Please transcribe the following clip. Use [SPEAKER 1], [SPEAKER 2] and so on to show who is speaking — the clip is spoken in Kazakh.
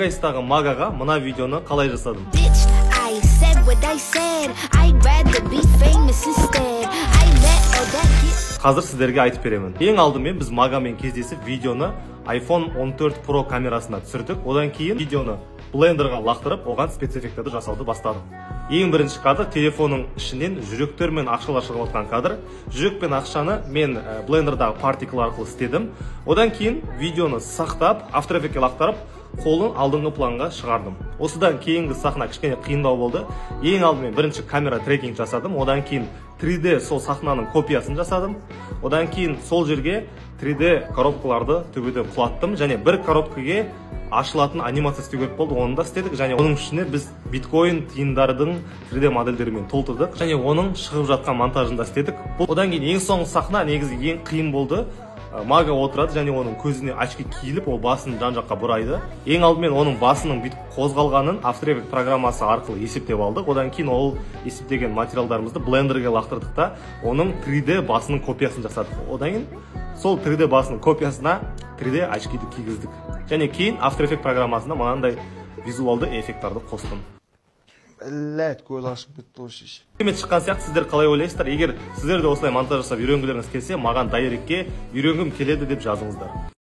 [SPEAKER 1] Кайстағы Магаға мына видеоны қалай жасадым? Қазір сіздерге айтып беремін. Ең алдымен біз Магамен кездесіп видеоны iPhone 14 Pro камерасына түсірдік. Одан кейін видеоны блендерға лақтырып, оған спецэффекттерді жасауды бастадым. Ең бірінші кадр телефонның ішінен жүректер мен ақшалар шығып отқан кадр. Жүрек пен ақшаны мен блендердағы партикл арқылы істедім. Одан кейін видеоны сақтап, After Effects'ке лақтырып, қолын алдыңғы планға шығардым. Осыдан кейінгі сахна кішкене қиындау болды. Ең алдымен бірінші камера трекинг жасадым. Одан кейін 3D сол сахнаның копиясын жасадым. Одан кейін сол жерге 3D коробкаларды төбеден құлаттым. Және бір коробкаге ашылатын анимация істеу керек болды. Оны да істедік. Және оның ішіне біз биткоин тиындардың 3D модельдерімен толтырдық. Және оның шығып жатқан монтажын да істедік. Одан кейін ең соңғы сахна негізі ең қиын болды. Мага отырады және оның көзіне очки киіліп, ол басын жан-жаққа бұрайды. Ең алдымен оның басының бүйтіп қозғалғанын After Effects программасы арқылы есептеп алдық. Одан кейін ол есептеген материалдарымызды блендерге лақтырдық та, оның 3D басының копиясын жасадық. Одан кейін сол 3D басының копиясына 3D очкиді кигіздік. Және кейін After Effects программасына мынандай визуалды эффекттарды қостым.
[SPEAKER 2] Көз ашып кетті ғой шеше.
[SPEAKER 1] Керемет шыққан сияқты. Сіздер қалай ойлайсыздар? Егер сіздер де осылай монтаж жасап үйренгілеріңіз келсе, маған дайректке үйренгім келеді деп жазыңыздар.